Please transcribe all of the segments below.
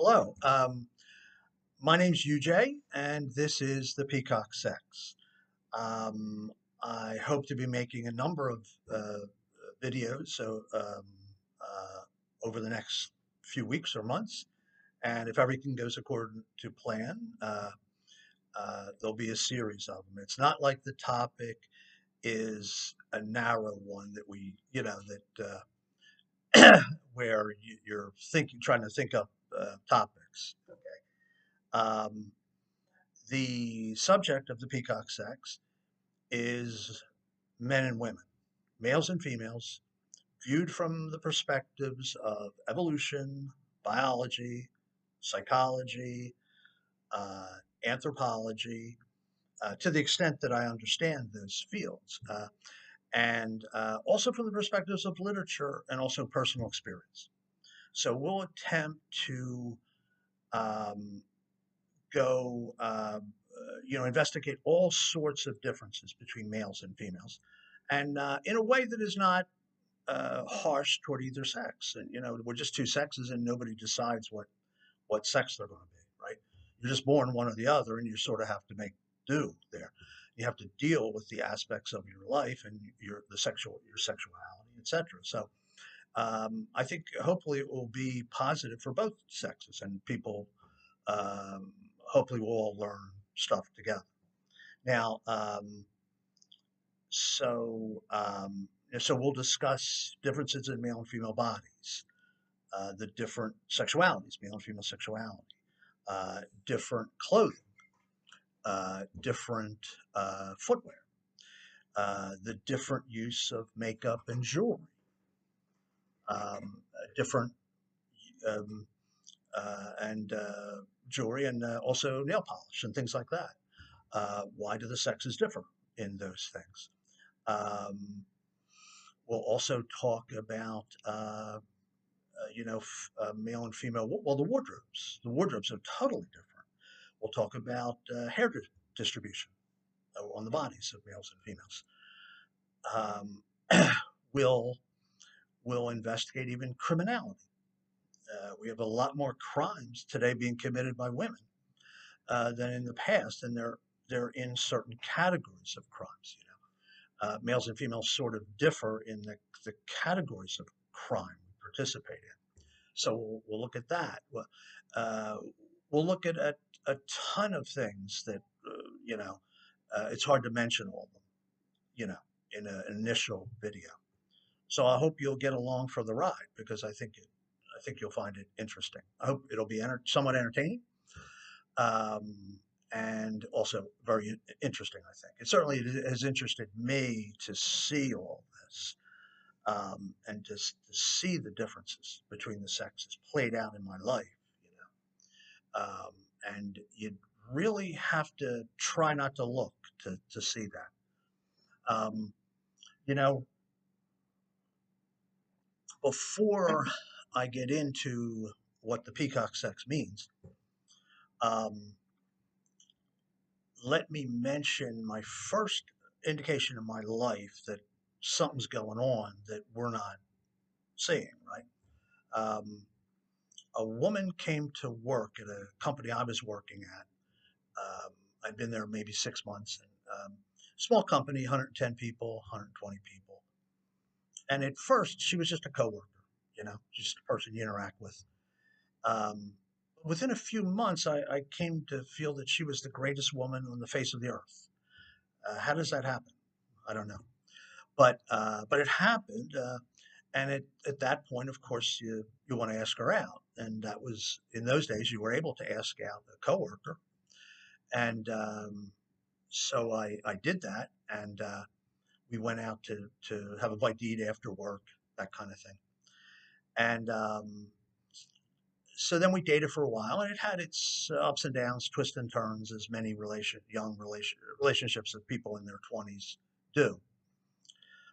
Hello, my name's UJ, and this is the Peacock Sex. Um, I hope to be making a number of videos uh, over the next few weeks or months, and if everything goes according to plan, there'll be a series of them. It's not like the topic is a narrow one that where you're trying to think up topics. Um, The subject of the peacock sex is men and women, males and females, viewed from the perspectives of evolution, biology, psychology, uh, anthropology, to the extent that I understand those fields, and also from the perspectives of literature and also personal experience. So we'll attempt to um, go, investigate all sorts of differences between males and females, and in a way that is not harsh toward either sex. And we're just two sexes, and nobody decides what sex they're going to be. Right? You're just born one or the other, and you sort of have to make do there. You have to deal with the aspects of your life and your sexuality, etc. So I think hopefully it will be positive for both sexes, and people hopefully we'll all learn stuff together. Now, so we'll discuss differences in male and female bodies, the different sexualities, male and female sexuality, different clothing, different footwear, the different use of makeup and jewelry, different um, and jewelry, and also nail polish and things like that. Why do the sexes differ in those things? Um, we'll also talk about, male and female. Well, the wardrobes. The wardrobes are totally different. We'll talk about distribution on the bodies of males and females. We'll we'll investigate even criminality. We have a lot more crimes today being committed by women than in the past, and they're in certain categories of crimes. Males and females sort of differ in the categories of crime we participate in. So we'll look at that. Uh, we'll look at a ton of things that, it's hard to mention all of them, you know, in an initial video. So I hope you'll get along for the ride because I think you'll find it interesting. I hope it'll be somewhat entertaining, um, and also very interesting. I think it certainly has interested me to see all this, and just to see the differences between the sexes played out in my life. You um, and you really have to try not to look to see that. Um, you know, before I get into what the peacock sex means, um, let me mention my first indication in my life that something's going on that we're not seeing, right? Um, a woman came to work at a company I was working at. I'd been there maybe 6 months, and small company, 110 people, 120 people. And at first, she was just a coworker, just a person you interact with. Um, Within a few months, I came to feel that she was the greatest woman on the face of the earth. How does that happen? I don't know, but it happened, and at that point, of course, you want to ask her out, and that was in those days you were able to ask out a coworker, and so I did that, and we went out to have a bite to eat after work, that kind of thing, and so then we dated for a while, and it had its ups and downs, twists and turns, as many relationships of people in their 20s do.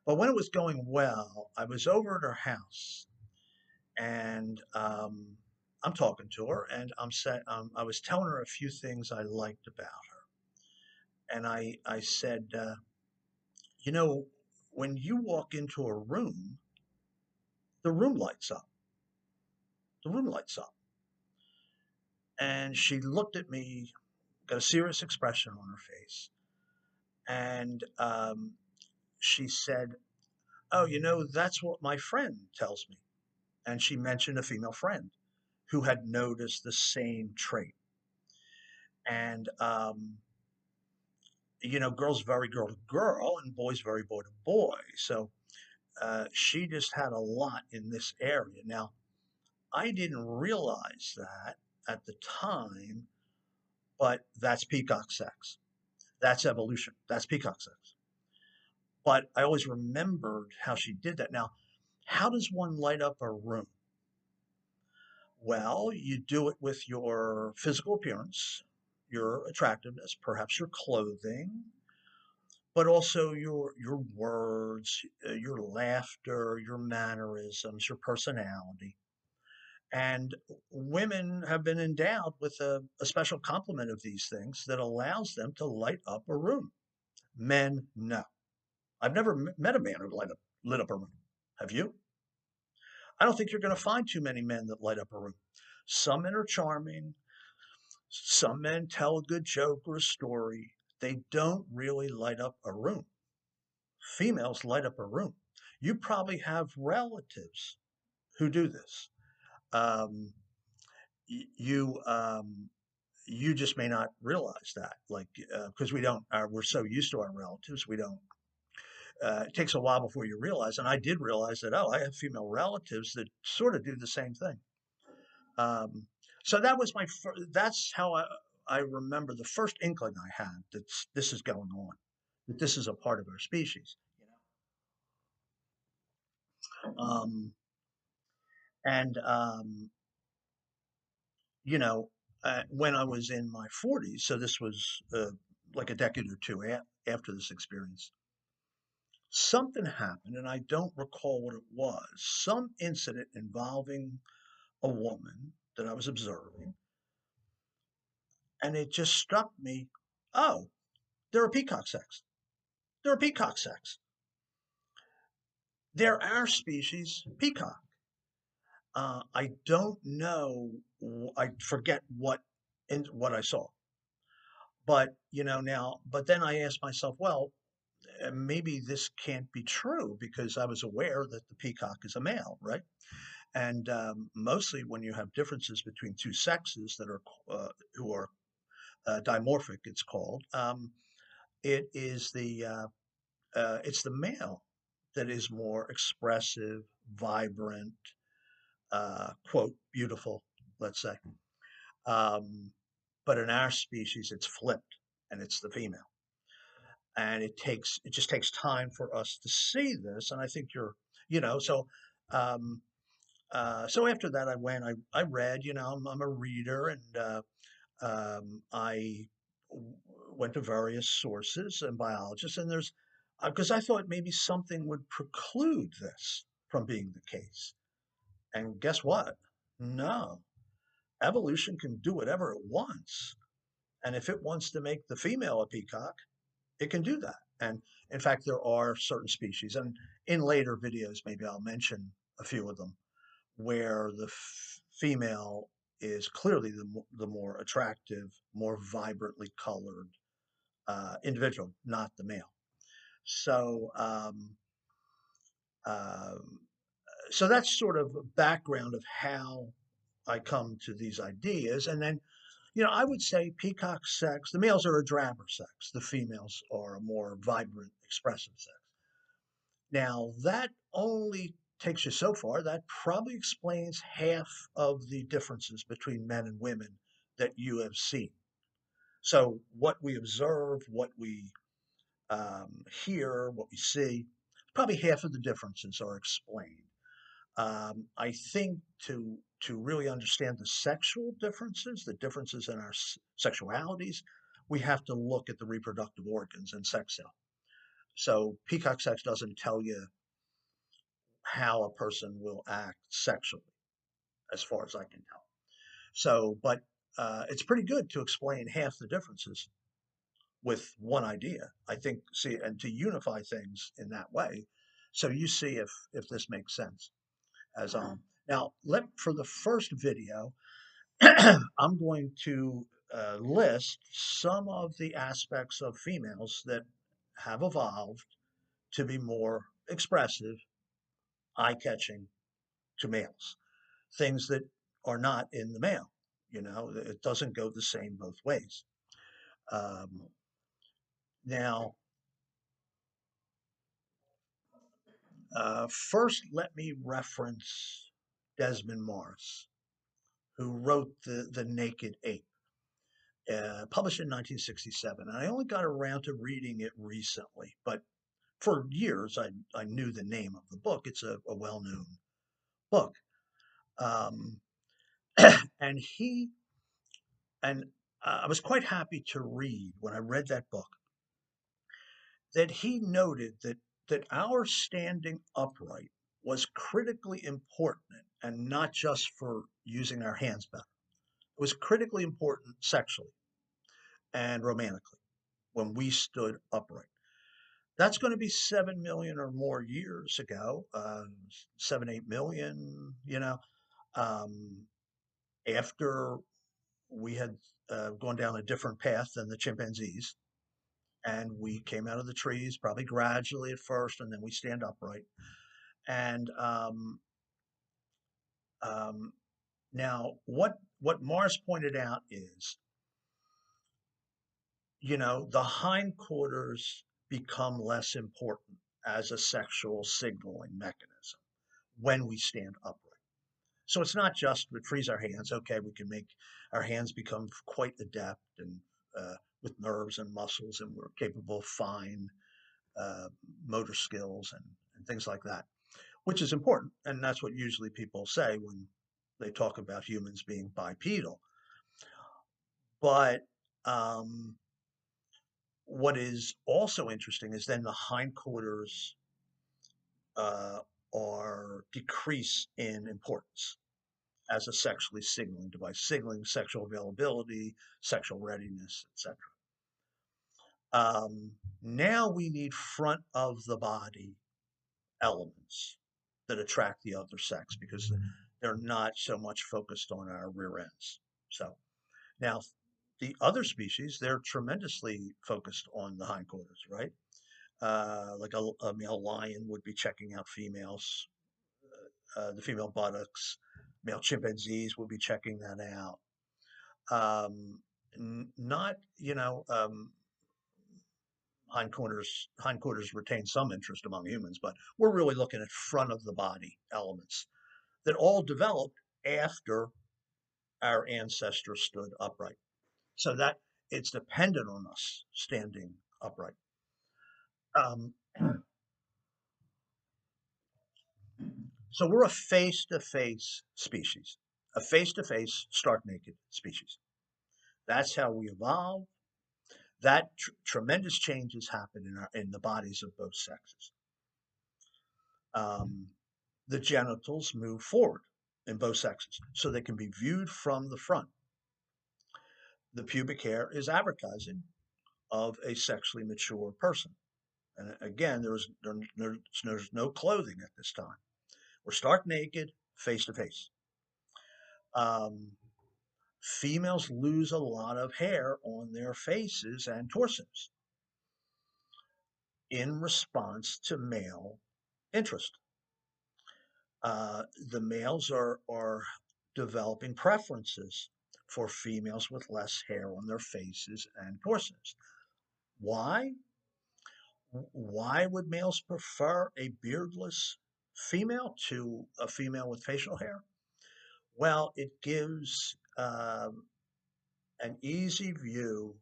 But when it was going well, I was over at her house, and I'm talking to her, and I was telling her a few things I liked about her, and I said, you know, when you walk into a room, the room lights up. The room lights up. And she looked at me, got a serious expression on her face, and she said, "Oh, that's what my friend tells me." And she mentioned a female friend who had noticed the same trait. And girls very girl to girl, and boys very boy to boy. So she just had a lot in this area. Now, I didn't realize that at the time, but that's peacock sex. That's evolution. That's peacock sex. But I always remembered how she did that. Now, how does one light up a room? Well, you do it with your physical appearance, your attractiveness, perhaps your clothing, but also your words, your laughter, your mannerisms, your personality. And women have been endowed with a special complement of these things that allows them to light up a room. Men, no. I've never met a man who lit up a room. Have you? I don't think you're going to find too many men that light up a room. Some men are charming. Some men tell a good joke or a story. They don't really light up a room. Females light up a room. You probably have relatives who do this. Um, you just may not realize that, like, because we're so used to our relatives, we don't. It takes a while before you realize, and I did realize that. Oh, I have female relatives that sort of do the same thing. Um, so that was that's how I remember the first inkling I had that this is going on, that this is a part of our species. Um, and you know, when I was in my 40s, so this was like a decade or two after this experience, something happened, and I don't recall what it was. Some incident involving a woman that I was observing, and it just struck me. Oh, they're a peacock sex. They're a peacock sex. They're our species peacock. I don't know. I forget what I saw, but now. But then I asked myself, well, maybe this can't be true because I was aware that the peacock is a male, right? And mostly when you have differences between two sexes that are who are dimorphic, it's called. It is it's the male that is more expressive, vibrant, quote, beautiful, let's say. Um, but in our species, it's flipped, and it's the female. And it just takes time for us to see this. And I think so. Um, so after that, I read. I'm a reader, and I went to various sources and biologists, and there's because I thought maybe something would preclude this from being the case. And guess what? No, evolution can do whatever it wants. And if it wants to make the female a peacock, it can do that. And in fact, there are certain species, and in later videos, maybe I'll mention a few of them, where the female is clearly the more attractive, more vibrantly colored individual, not the male. So, um, so that's sort of a background of how I come to these ideas. And then, I would say peacock sex, the males are a drabber sex, the females are a more vibrant, expressive sex. Now, that only takes you so far. That probably explains half of the differences between men and women that you have seen. So, what we observe, what we hear, what we see, probably half of the differences are explained. I think to really understand the sexual differences, the differences in our sexualities, we have to look at the reproductive organs and sex cell. So peacock sex doesn't tell you how a person will act sexually, as far as I can tell. So, but it's pretty good to explain half the differences with one idea. I think, see, and to unify things in that way. So you see if this makes sense. As now, let for the first video, I'm going to list some of the aspects of females that have evolved to be more expressive, eye catching to males, things that are not in the male. You know, it doesn't go the same both ways. Um, now, first, let me reference Desmond Morris, who wrote the Naked Ape, published in 1967. And I only got around to reading it recently, but for years I knew the name of the book. It's a well known book. Um, and he and I was quite happy to read when I read that book that he noted that our standing upright was critically important, and not just for using our hands better. It was critically important sexually and romantically when we stood upright. That's going to be 7 million or more years ago, 7, 8 million, um, after we had gone down a different path than the chimpanzees. And we came out of the trees, probably gradually at first, and then we stand upright. And um, now, what Mars pointed out is, the hindquarters become less important as a sexual signaling mechanism when we stand upright. So it's not just we freeze our hands. Okay, we can make our hands become quite adept and with nerves and muscles, and we're capable of fine uh, motor skills and things like that, which is important. And that's what usually people say when they talk about humans being bipedal. But um, what is also interesting is then the hindquarters uh, are decrease in importance as a sexually signaling device, signaling sexual availability, sexual readiness, etc. Now we need front of the body elements that attract the other sex because they're not so much focused on our rear ends. So now the other species, they're tremendously focused on the hindquarters, right? Like a male lion would be checking out females, the female buttocks. Male chimpanzees would be checking that out. Not, hindquarters retain some interest among humans, but we're really looking at front of the body elements that all developed after our ancestors stood upright. So that it's dependent on us standing upright. Um, so we're a face to face species, a face to face, stark naked species. That's how we evolved. That tremendous changes happen in the bodies of both sexes. Um, the genitals move forward in both sexes so they can be viewed from the front. The pubic hair is advertising of a sexually mature person. And again, there's no clothing at this time. We're stark naked, face to face. Females lose a lot of hair on their faces and torsos in response to male interest. The males are developing preferences for females with less hair on their faces and torsos. Why? Why would males prefer a beardless female to a female with facial hair? Well, it gives an easy view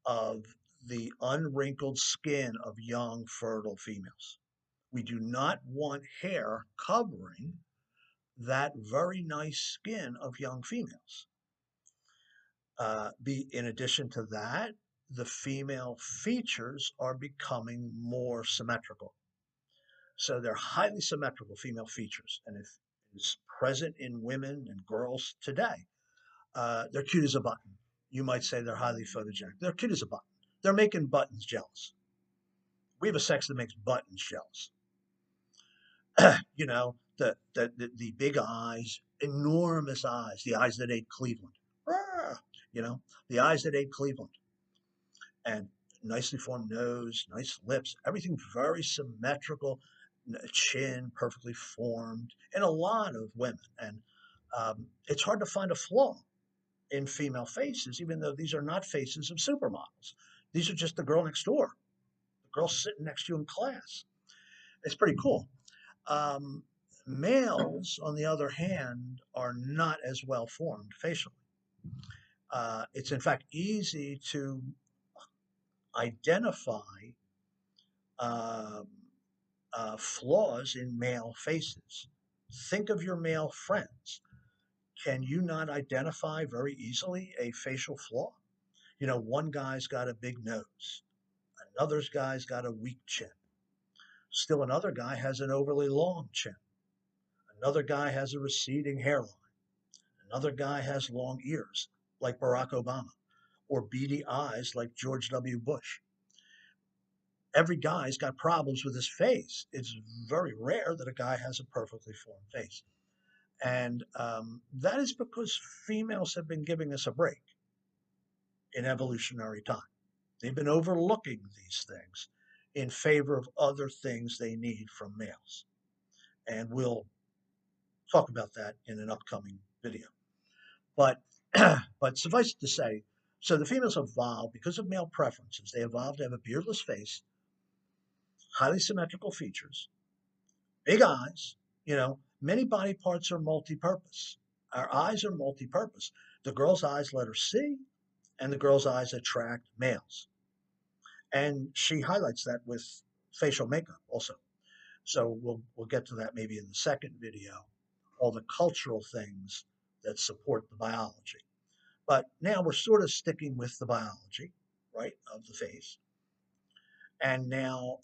of the unwrinkled skin of young, fertile females. We do not want hair covering that very nice skin of young females. In addition to that, the female features are becoming more symmetrical. So they're highly symmetrical female features, and if it's present in women and girls today, they're cute as a button. You might say they're highly photogenic. They're cute as a button. They're making buttons jealous. We have a sex that makes buttons jealous. The big eyes, enormous eyes, the eyes that ate Cleveland. Ah, you know, the eyes that ate Cleveland, and nicely formed nose, nice lips, everything very symmetrical, chin perfectly formed in a lot of women, and it's hard to find a flaw in female faces, even though these are not faces of supermodels. These are just the girl next door, the girl sitting next to you in class. It's pretty cool. Um, Males, on the other hand, are not as well formed facially. It's in fact easy to identify um, flaws in male faces. Think of your male friends. Can you not identify very easily a facial flaw? You know, one guy's got a big nose, another guy's got a weak chin. Still, another guy has an overly long chin. Another guy has a receding hairline. Another guy has long ears, like Barack Obama, or beady eyes, like George W. Bush. Every guy's got problems with his face. It's very rare that a guy has a perfectly formed face. And that is because females have been giving us a break in evolutionary time. They've been overlooking these things in favor of other things they need from males. And we'll talk about that in an upcoming video. But but suffice it to say, so the females evolved because of male preferences. They evolved to have a beardless face, highly symmetrical features, big eyes. You know, many body parts are multi-purpose. Our eyes are multi-purpose. The girl's eyes let her see, and the girl's eyes attract males. And she highlights that with facial makeup also. So we'll get to that maybe in the second video, all the cultural things that support the biology. But now we're sort of sticking with the biology, right, of the face. And now,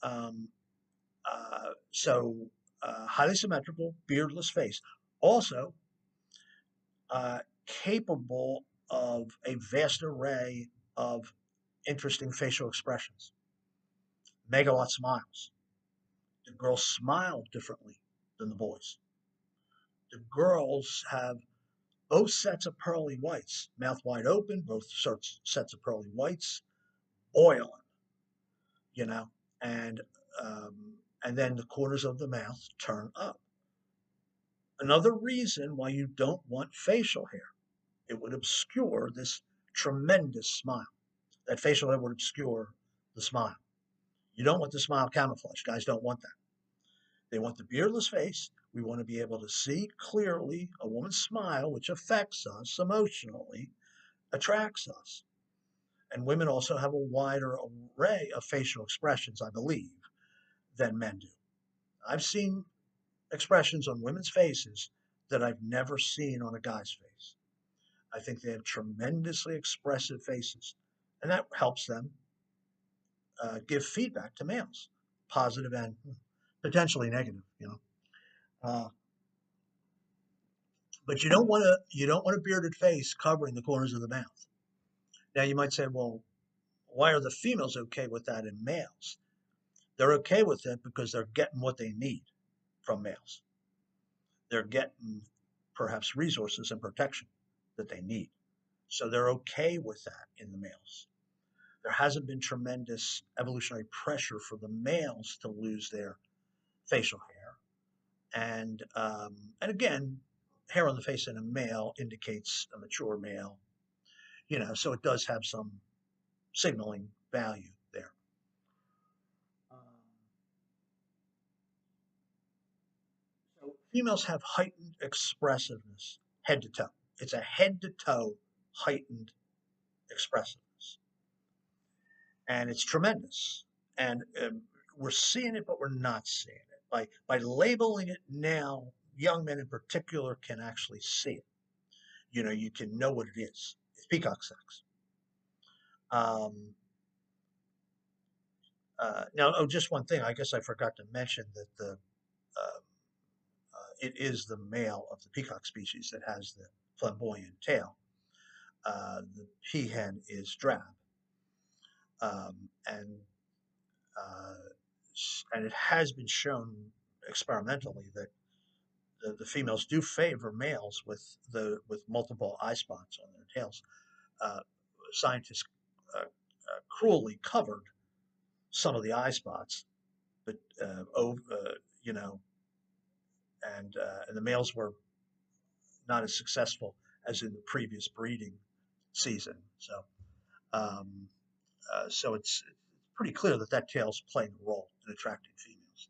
highly symmetrical, beardless face. Also, capable of a vast array of interesting facial expressions. Megalot smiles. The girls smile differently than the boys. The girls have both sets of pearly whites, mouth wide open, both sets of pearly whites, boiling, you know, and and then the corners of the mouth turn up. Another reason why you don't want facial hair, it would obscure this tremendous smile. That facial hair would obscure the smile. You don't want the smile camouflage. Guys don't want that. They want the beardless face. We want to be able to see clearly a woman's smile, which affects us emotionally, attracts us. And women also have a wider array of facial expressions, I believe, than men do. I've seen expressions on women's faces that I've never seen on a guy's face. I think they have tremendously expressive faces, and that helps them give feedback to males, positive and potentially negative. Uh, but you don't want a bearded face covering the corners of the mouth. Now you might say, well, why are the females okay with that in males? They're okay with it because they're getting what they need from males. They're getting perhaps resources and protection that they need. So they're okay with that in the males. There hasn't been tremendous evolutionary pressure for the males to lose their facial hair. And again, hair on the face in a male indicates a mature male, so it does have some signaling value there. Um, so females have heightened expressiveness head to toe. It's a head to toe heightened expressiveness, and it's tremendous. And we're seeing it, but we're not seeing it by labeling it now. Young men in particular can actually see it. You can know what it is. It's peacock sex. Um, Now, oh, just one thing. I guess I forgot to mention that it is the male of the peacock species that has the flamboyant tail. The peahen is drab, um, and uh, and it has been shown experimentally that the females do favor males with multiple eye spots on their tails. Uh, Scientists cruelly covered some of the eye spots, but you know, and the males were not as successful as in the previous breeding season. Um, so it's pretty clear that that tail's playing a role in attracting females,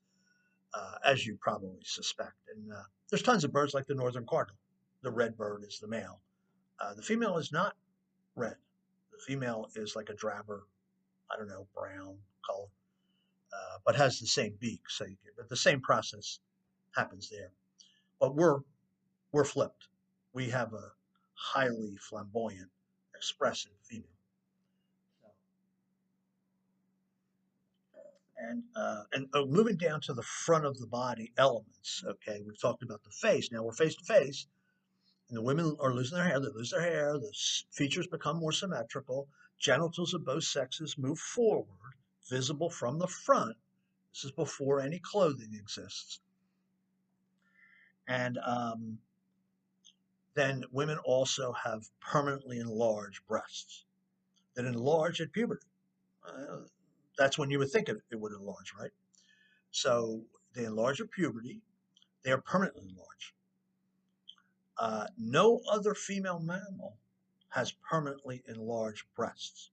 as you probably suspect. And there's tons of birds like the northern cardinal. The red bird is the male. The female is not red. The female is like a drabber, I don't know, brown color, but has the same beak. But the same process happens there. But we're flipped. We have a highly flamboyant, expressive female. And moving down to the front of the body elements. Okay, we've talked about the face. Now we're face to face, and the women are losing their hair. They lose their hair. The features become more symmetrical. Genitals of both sexes move forward, visible from the front. This is before any clothing exists. And then women also have permanently enlarged breasts that enlarge at puberty. Uh, that's when you would think it would enlarge, right? So they enlarge at puberty. They are permanently enlarged. No other female mammal has permanently enlarged breasts.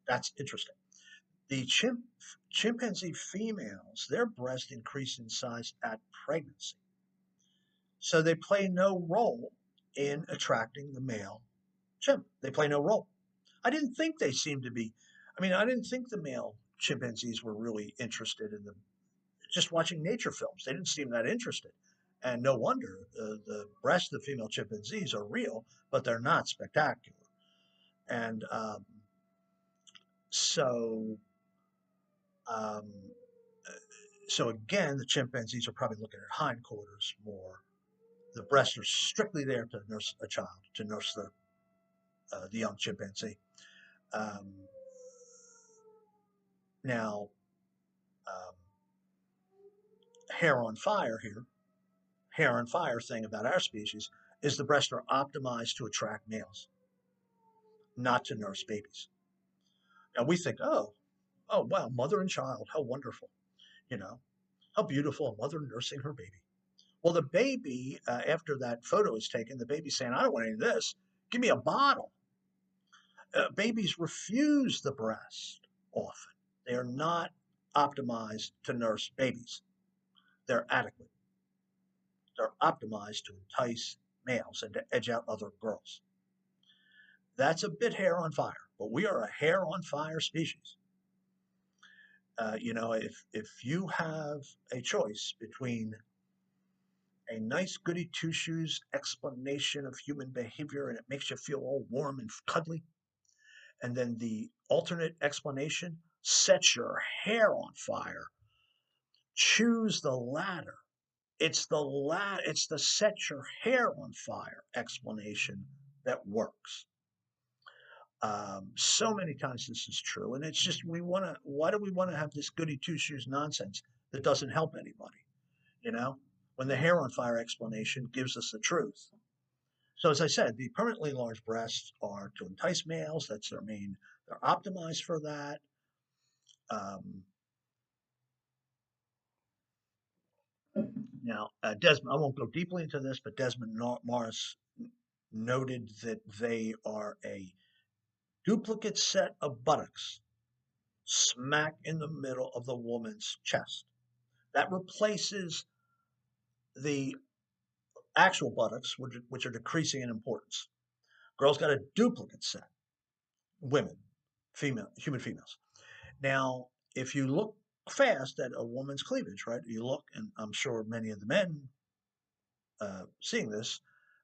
That's interesting. The chimpanzee females, their breasts increase in size at pregnancy. So they play no role in attracting the male chimp. They play no role. I didn't think they seemed to be. I mean, I didn't think the male chimpanzees were really interested in them. Just watching nature films, they didn't seem that interested. And no wonder the breasts of female chimpanzees are real, but they're not spectacular. And so, um, so again, the chimpanzees are probably looking at hindquarters more. The breasts are strictly there to nurse a child, to nurse the young chimpanzee. Um, Now, um, hair on fire here, hair on fire thing about our species is the breasts are optimized to attract males, not to nurse babies. And we think, oh wow, mother and child, how wonderful, you know, how beautiful, a mother nursing her baby. Well, the baby, after that photo is taken, the baby's saying, I don't want any of this. Give me a bottle. Babies refuse the breast often. They are not optimized to nurse babies. They're adequate. They're optimized to entice males and to edge out other girls. That's a bit hair on fire, but we are a hair on fire species. If you have a choice between a nice goody two shoes explanation of human behavior and it makes you feel all warm and cuddly, and then the alternate explanation sets your hair on fire, choose the latter. It's the set your hair on fire explanation that works. So many times this is true, and it's just we want to. Why do we want to have this goody two shoes nonsense that doesn't help anybody? You know, when the hair on fire explanation gives us the truth. So as I said, the permanently enlarged breasts are to entice males. That's their main. They're optimized for that. Um, Desmond, I won't go deeply into this, but Desmond Morris noted that they are a duplicate set of buttocks smack in the middle of the woman's chest. That replaces the actual buttocks, which are decreasing in importance. Girls got a duplicate set, women, human females. Now, if you look fast at a woman's cleavage, right? You look, and I'm sure many of the men seeing this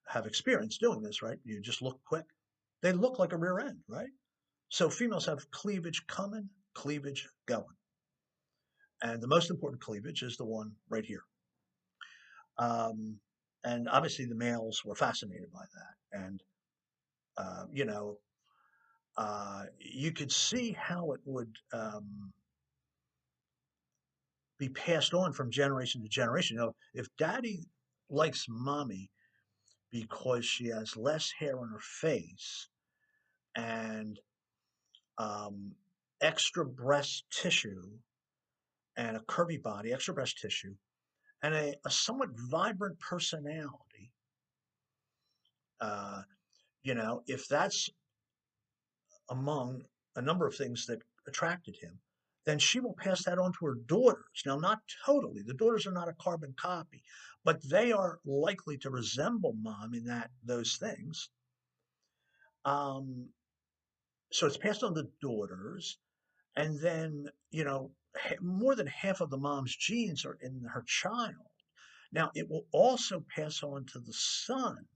have experience doing this, right? You just look quick. They look like a rear end, right? So females have cleavage coming, cleavage going. And the most important cleavage is the one right here. Um, and obviously the males were fascinated by that. And, uh, you know, you could see how it would be passed on from generation to generation. If daddy likes mommy because she has less hair on her face and um, extra breast tissue and a curvy body, extra breast tissue, and a somewhat vibrant personality, uh, if that's among a number of things that attracted him, then she will pass that on to her daughters. Now, not totally. The daughters are not a carbon copy, but they are likely to resemble mom in those things. Um, so it's passed on to daughters, and then more than half of the mom's genes are in her child. Now, it will also pass on to the son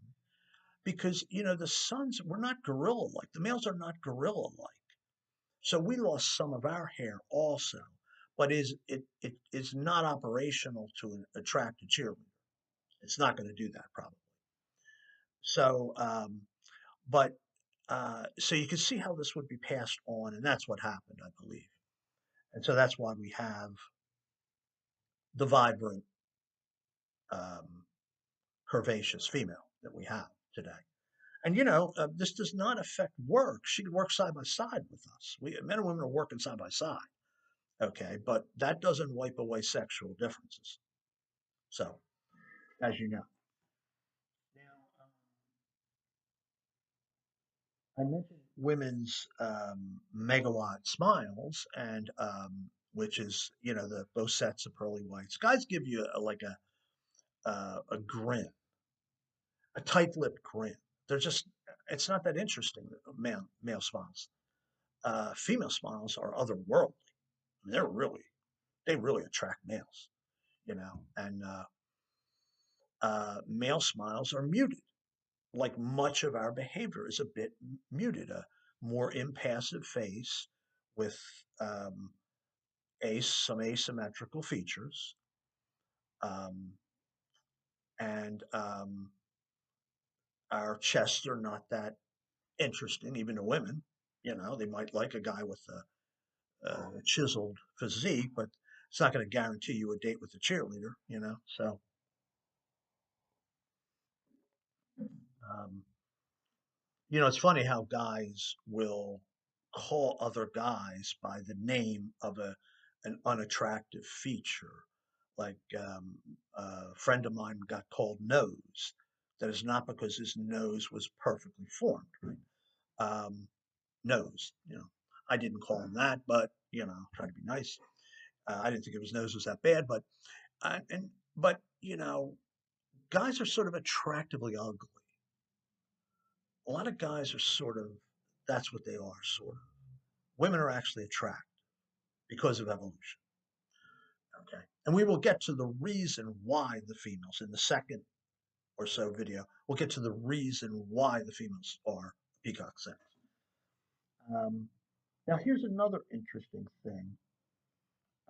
because the sons were not gorilla like. The males are not gorilla like. So we lost some of our hair also, but it is not operational to attract a cheerleader. It's not going to do that probably. So, but so you can see how this would be passed on, and that's what happened, I believe. And so that's why we have the vibrant, um, curvaceous female that we have today. And this does not affect work. She could work side by side with us. Men and women are working side by side. Okay, but that doesn't wipe away sexual differences. So, as you know. Now, I mentioned women's megawatt smiles, and which is the both sets of pearly whites. Guys give you like a grin, a tight-lipped grin. They're just it's not that interesting. Male smiles. Female smiles are otherworldly. I mean, they really attract males, and male smiles are muted. Like much of our behavior is a bit muted, a more impassive face with um, some asymmetrical features, um, and our chests are not that interesting, even to women. They might like a guy with a chiseled physique, but it's not going to guarantee you a date with a cheerleader. So um, it's funny how guys will call other guys by the name of an unattractive feature. Like a friend of mine got called nose. That is not because his nose was perfectly formed, right? Nose, I didn't call him that, but try to be nice. I didn't think his nose was that bad, but and but guys are sort of attractively ugly. A lot of guys are sort of that's what they are, sort of. Women are actually attracted because of evolution. Okay. And we will get to the reason why the females in the second or so video. We'll get to the reason why the females are peacock sex. Um, Now, here's another interesting thing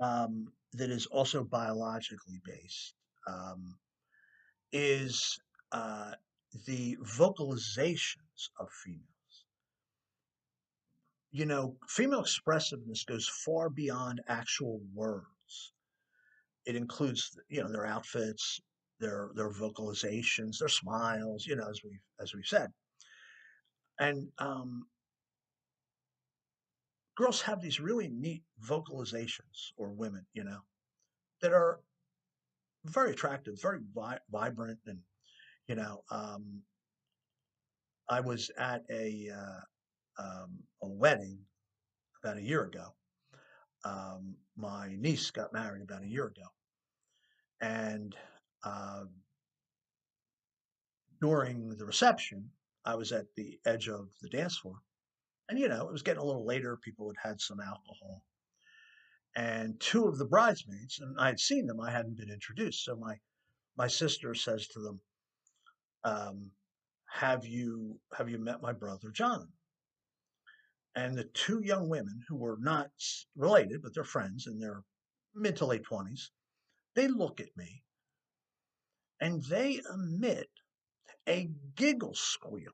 that is also biologically based um, is uh, the vocalizations of females. Female expressiveness goes far beyond actual words. It includes, their outfits, their vocalizations, their smiles, as we've said. And girls have these really neat vocalizations, or women, that are very attractive, very vibrant, and you know, um, I was at a wedding about a year ago. My niece got married about a year ago, and uh, during the reception, I was at the edge of the dance floor, and it was getting a little later. People had had some alcohol, and two of the bridesmaids, and I had seen them. I hadn't been introduced, so my sister says to them, um, "Have you met my brother John?" And the two young women who were not related, but they're friends in their mid to late 20s, they look at me and they emit a giggle squeal.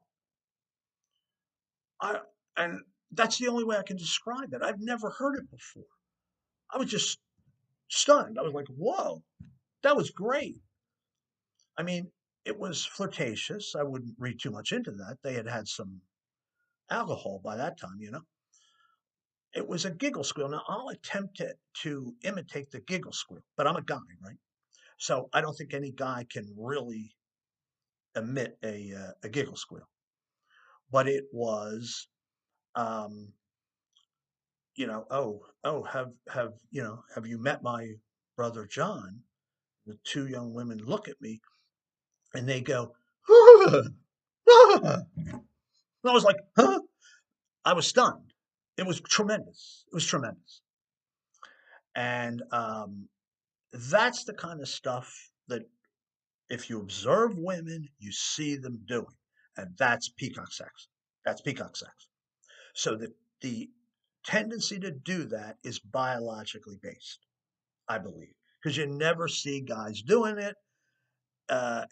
I and that's the only way I can describe it. I've never heard it before. I was just stunned. I was like, whoa, that was great. I mean, it was flirtatious. I wouldn't read too much into that. They had had some alcohol by that time, you know. It was a giggle squeal. Now, I'll attempt to imitate the giggle squeal, but I'm a guy, right? So I don't think any guy can really emit a giggle squeal. But it was, um, have you met my brother John? The two young women look at me and they go, "Ah, ah." And I was like, huh? I was stunned. It was tremendous. It was tremendous. And that's the kind of stuff that if you observe women, you see them doing. And that's peacock sex. That's peacock sex. So the tendency to do that is biologically based, I believe, because you never see guys doing it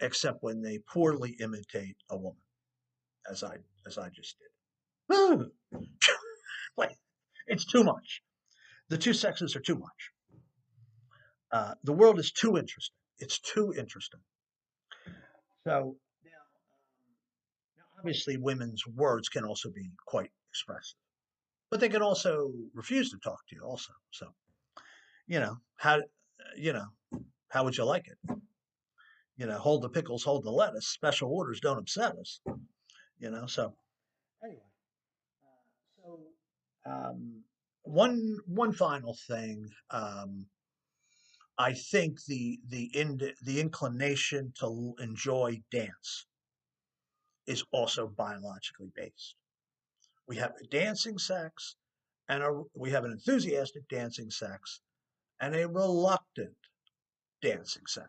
except when they poorly imitate a woman, as I just did. Like, it's too much. The two sexes are too much. The world is too interesting. It's too interesting. So now, obviously, women's words can also be quite expressive, but they can also refuse to talk to you. Also, so how you know how would you like it? Hold the pickles, hold the lettuce. Special orders don't upset us. So anyway, one final thing. I think the inclination to enjoy dance is also biologically based. We have a dancing sex, and we have an enthusiastic dancing sex, and a reluctant dancing sex.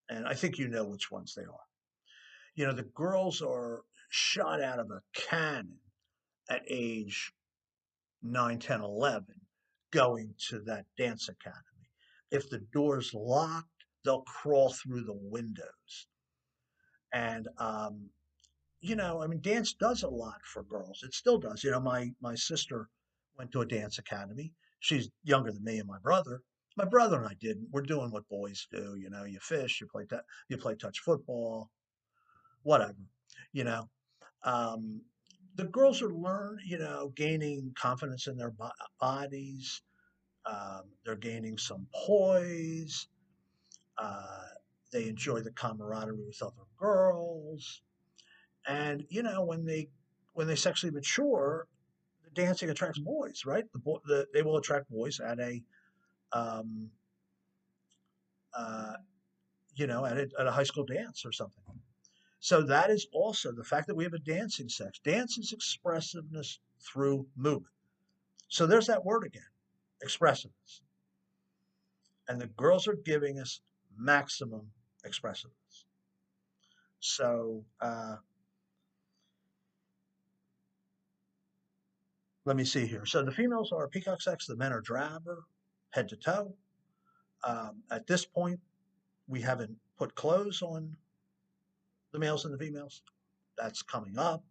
And I think you know which ones they are. The girls are shot out of a cannon at age 9, 10, 11, going to that dance academy. If the door's locked, they'll crawl through the windows. And I mean, dance does a lot for girls. It still does. My sister went to a dance academy. She's younger than me and my brother. My brother and I didn't. We're doing what boys do. You fish, you play touch football, whatever. You know, um, the girls are gaining confidence in their bodies. They're gaining some poise. Uh, they enjoy the camaraderie with other girls. And when they sexually mature, the dancing attracts boys, right? They will attract boys at um, uh, at a high school dance or something. So that is also the fact that we have a dancing sex. Dance is expressiveness through movement. So there's that word again, expressiveness. And the girls are giving us maximum expressiveness. So let me see here. So the females are peacock sex, the men are drabber, head to toe. At this point, we haven't put clothes on the males and the females. That's coming up,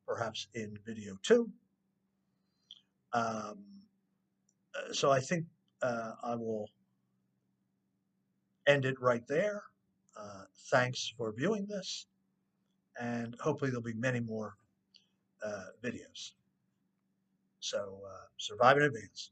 perhaps in video two. Um, so I think I will end it right there. Thanks for viewing this, and hopefully there'll be many more videos. So survive in advance.